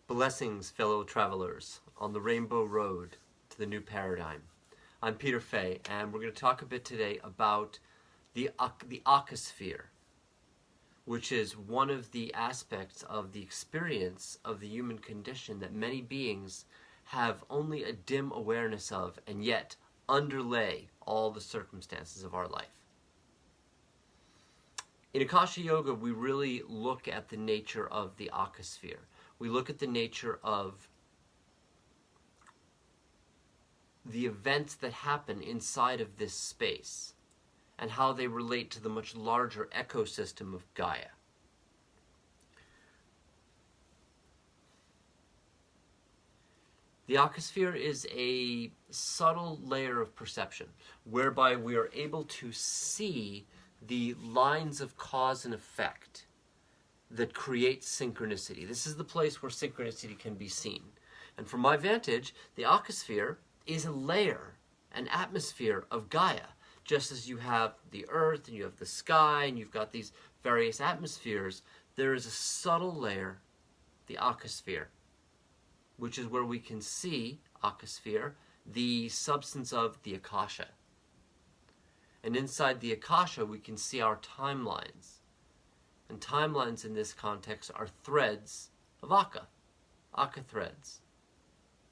Blessings, fellow travelers, on the Rainbow Road to the New Paradigm. I'm Peter Fay, and we're going to talk a bit today about the Akasphere, which is one of the aspects of the experience of the human condition that many beings have only a dim awareness of, and yet underlay all the circumstances of our life. In Akasha Yoga, we really look at the nature of the Akasphere. We look at the nature of the events that happen inside of this space and how they relate to the much larger ecosystem of Gaia. The Akasphere is a subtle layer of perception whereby we are able to see the lines of cause and effect that creates synchronicity. This is the place where synchronicity can be seen. And from my vantage, the Akasphere is a layer, an atmosphere of Gaia. Just as you have the earth and you have the sky and you've got these various atmospheres, there is a subtle layer, the Akasphere, which is where we can see, Akasphere, the substance of the Akasha. And inside the Akasha, we can see our timelines. And timelines in this context are threads of Aka threads,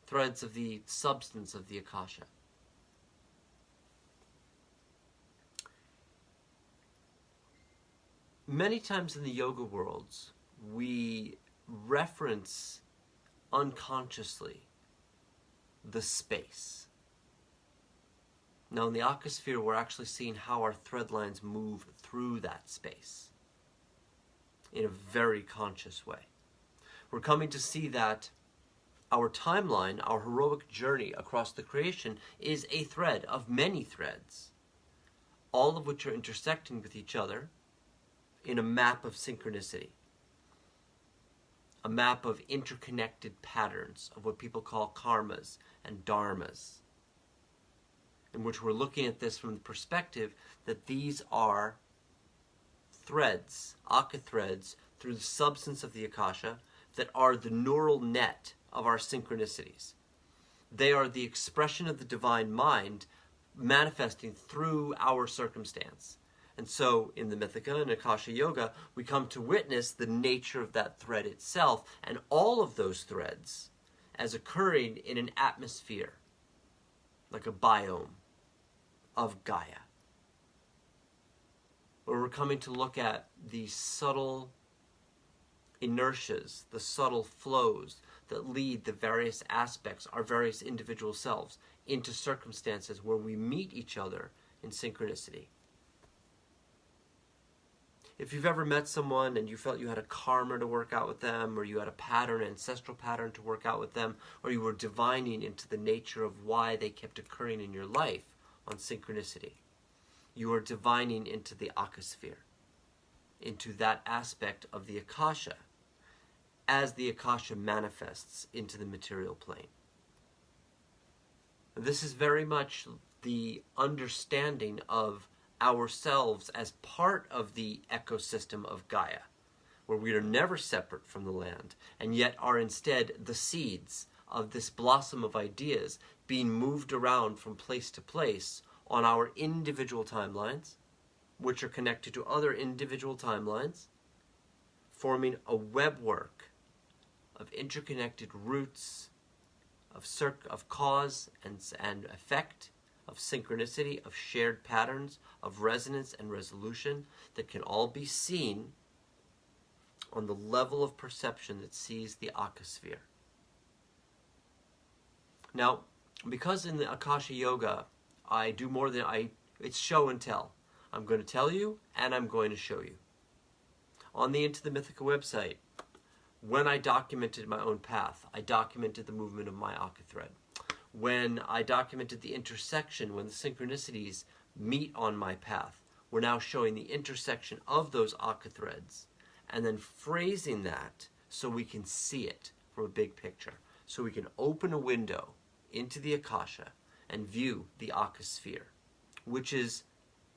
threads of the substance of the Akasha. Many times in the yoga worlds, we reference unconsciously the space. Now in the Akasphere, we're actually seeing how our thread lines move through that space in a very conscious way. We're coming to see that our timeline, our heroic journey across the creation, is a thread of many threads, all of which are intersecting with each other in a map of synchronicity, a map of interconnected patterns of what people call karmas and dharmas, in which we're looking at this from the perspective that these are threads, Aka threads, through the substance of the Akasha that are the neural net of our synchronicities. They are the expression of the divine mind manifesting through our circumstance. And so in the Mythica and Akasha Yoga, we come to witness the nature of that thread itself and all of those threads as occurring in an atmosphere, like a biome of Gaia, where we're coming to look at the subtle inertias, the subtle flows that lead the various aspects, our various individual selves, into circumstances where we meet each other in synchronicity. If you've ever met someone and you felt you had a karma to work out with them, or you had a pattern, an ancestral pattern to work out with them, or you were divining into the nature of why they kept occurring in your life on synchronicity, you are divining into the Akasphere, into that aspect of the Akasha, as the Akasha manifests into the material plane. This is very much the understanding of ourselves as part of the ecosystem of Gaia, where we are never separate from the land, and yet are instead the seeds of this blossom of ideas being moved around from place to place on our individual timelines, which are connected to other individual timelines, forming a webwork of interconnected roots, of cause and effect, of synchronicity, of shared patterns, of resonance and resolution that can all be seen on the level of perception that sees the Akasphere. Now, because in the Akasha Yoga, I do more than it's show and tell. I'm going to tell you, and I'm going to show you. On the Into the Mythica website, when I documented my own path, I documented the movement of my Aka thread. When I documented the intersection, when the synchronicities meet on my path, we're now showing the intersection of those Aka threads, and then phrasing that so we can see it from a big picture. So we can open a window into the Akasha and view the Akasphere, which is,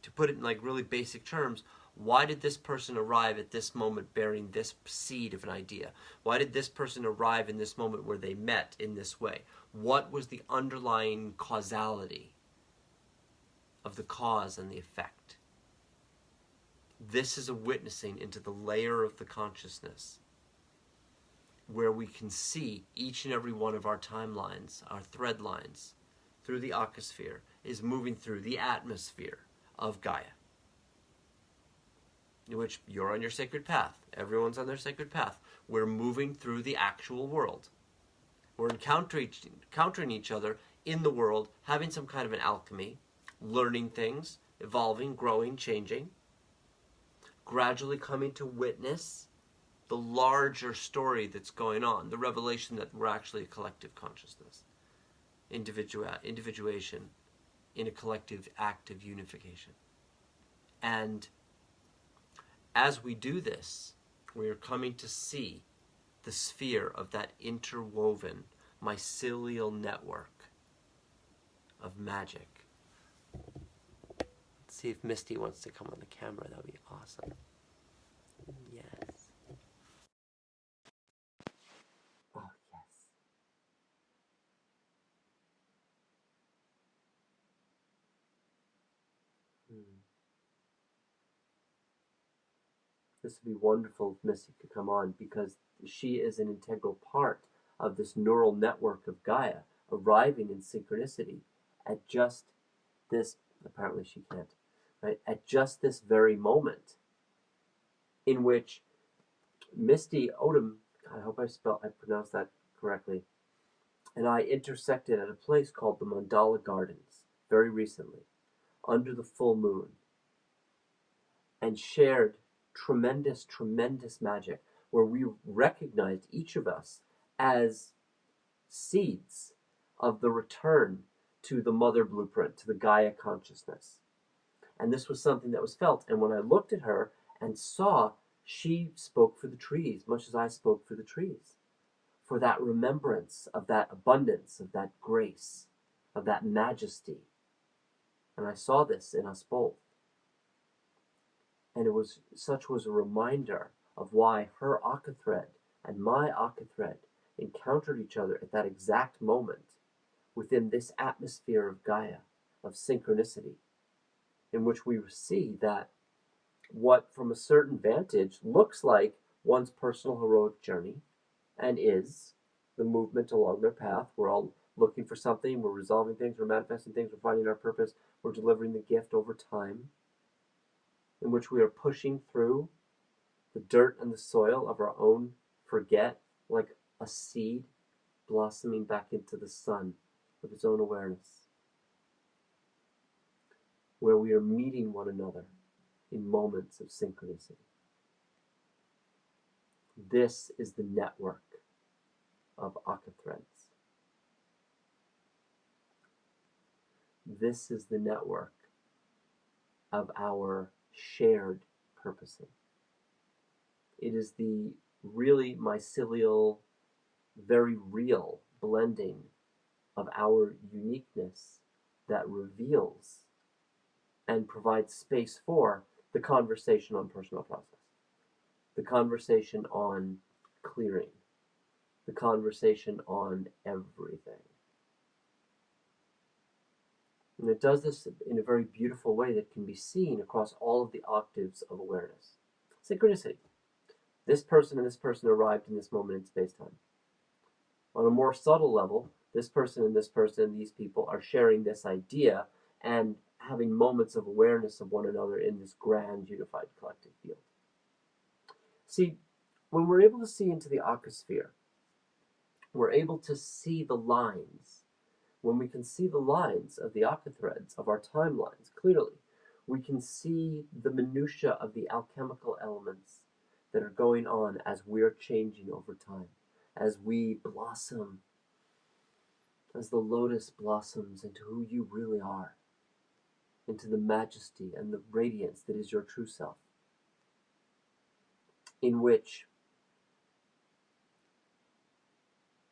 to put it in like really basic terms, Why did this person arrive at this moment bearing this seed of an idea? Why did this person arrive in this moment where they met in this way? What was the underlying causality of the cause and the effect? This is a witnessing into the layer of the consciousness where we can see each and every one of our timelines, our thread lines, through the Akasphere, is moving through the atmosphere of Gaia. In which you're on your sacred path. Everyone's on their sacred path. We're moving through the actual world. We're encountering each other in the world, having some kind of an alchemy, learning things, evolving, growing, changing, gradually coming to witness the larger story that's going on, the revelation that we're actually a collective consciousness, individuation in a collective act of unification. And as we do this, we are coming to see the sphere of that interwoven mycelial network of magic. Let's see if Misty wants to come on the camera. That would be awesome. Yes. Oh, yes. This would be wonderful if Misty could come on, because she is an integral part of this neural network of Gaia, arriving in synchronicity at just this, apparently she can't, right? At just this very moment in which Misty Odom, I hope I pronounced that correctly, and I intersected at a place called the Mandala Gardens very recently, under the full moon, and shared tremendous, tremendous magic, where we recognized each of us as seeds of the return to the mother blueprint, to the Gaia consciousness. And this was something that was felt. And when I looked at her and saw, she spoke for the trees, much as I spoke for the trees, for that remembrance of that abundance, of that grace, of that majesty. And I saw this in us both. And such was a reminder of why her Akka thread and my Akka thread encountered each other at that exact moment within this atmosphere of Gaia, of synchronicity, in which we see that what from a certain vantage looks like one's personal heroic journey, and is the movement along their path. We're all looking for something, we're resolving things, we're manifesting things, we're finding our purpose, we're delivering the gift over time, in which we are pushing through the dirt and the soil of our own forget, like a seed blossoming back into the sun of its own awareness, where we are meeting one another in moments of synchronicity. This is the network of Akka threads. This is the network of our shared purposing. It is the really mycelial, very real blending of our uniqueness that reveals and provides space for the conversation on personal process, the conversation on clearing, the conversation on everything. And it does this in a very beautiful way that can be seen across all of the octaves of awareness. Synchronicity. This person and this person arrived in this moment in space-time. On a more subtle level, this person and this person and these people are sharing this idea and having moments of awareness of one another in this grand, unified collective field. See, when we're able to see into the Akasphere, we're able to see the lines. When we can see the lines of the Akka threads, of our timelines, clearly, we can see the minutiae of the alchemical elements that are going on as we're changing over time, as we blossom, as the lotus blossoms into who you really are, into the majesty and the radiance that is your true self, in which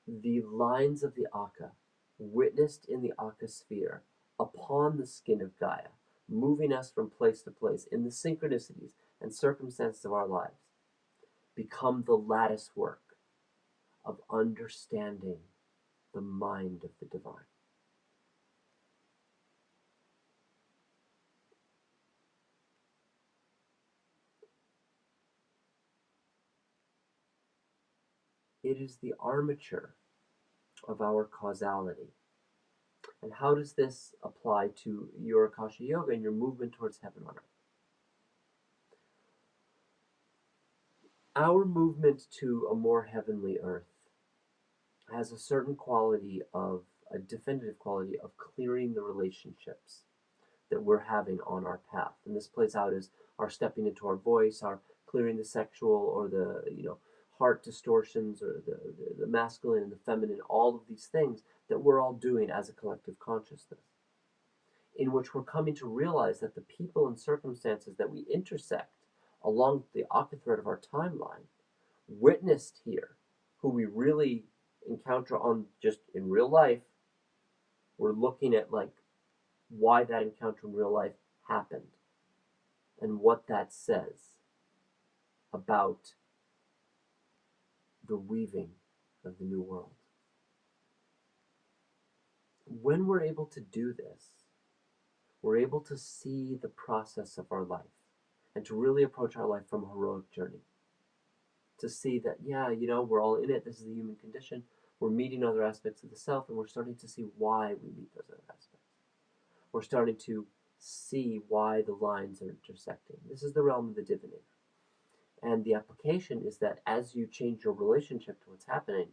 the lines of the Akka, witnessed in the Akasphere, upon the skin of Gaia, moving us from place to place in the synchronicities and circumstances of our lives become the lattice work of understanding the mind of the divine. It is the armature of our causality. And how does this apply to your Akasha Yoga and your movement towards heaven on earth? Our movement to a more heavenly earth has a certain quality of, a definitive quality of clearing the relationships that we're having on our path. And this plays out as our stepping into our voice, our clearing the sexual or the, heart distortions, or the masculine and the feminine, all of these things that we're all doing as a collective consciousness, in which we're coming to realize that the people and circumstances that we intersect along the thread of our timeline, witnessed here, who we really encounter on just in real life, we're looking at like why that encounter in real life happened and what that says about the weaving of the new world. When we're able to do this, we're able to see the process of our life and to really approach our life from a heroic journey. To see that, we're all in it, this is the human condition, we're meeting other aspects of the self, and we're starting to see why we meet those other aspects. We're starting to see why the lines are intersecting. This is the realm of the divinator. And the application is that as you change your relationship to what's happening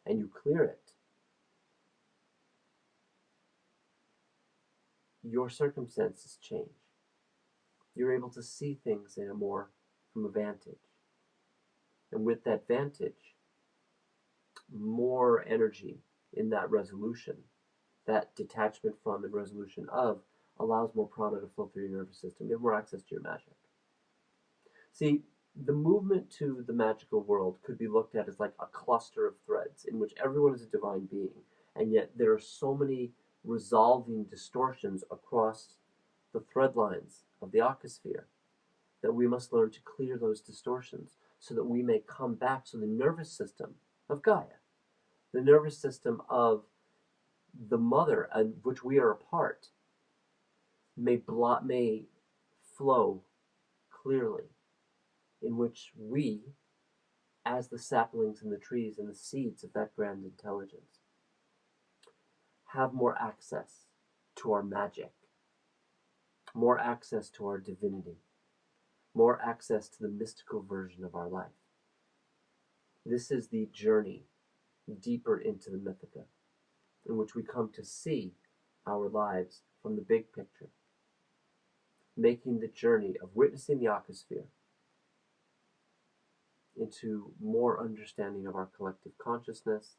and you clear it, your circumstances change. You're able to see things from a vantage. And with that vantage, more energy in that resolution, that detachment from and resolution of, allows more prana to flow through your nervous system. You have more access to your magic. See, the movement to the magical world could be looked at as like a cluster of threads in which everyone is a divine being, and yet there are so many resolving distortions across the thread lines of the Akasphere that we must learn to clear those distortions so that we may come back. So the nervous system of Gaia, the nervous system of the mother of which we are a part, may flow clearly, in which we, as the saplings and the trees and the seeds of that grand intelligence, have more access to our magic, more access to our divinity, more access to the mystical version of our life. This is the journey deeper into the Mythica, in which we come to see our lives from the big picture, making the journey of witnessing the Akasphere into more understanding of our collective consciousness,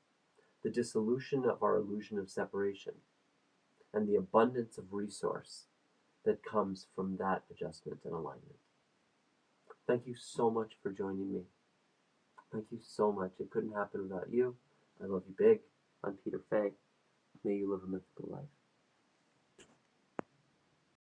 the dissolution of our illusion of separation, and the abundance of resource that comes from that adjustment and alignment. Thank you so much for joining me. Thank you so much. It couldn't happen without you. I love you big. I'm Peter Fay. May you live a mythical life.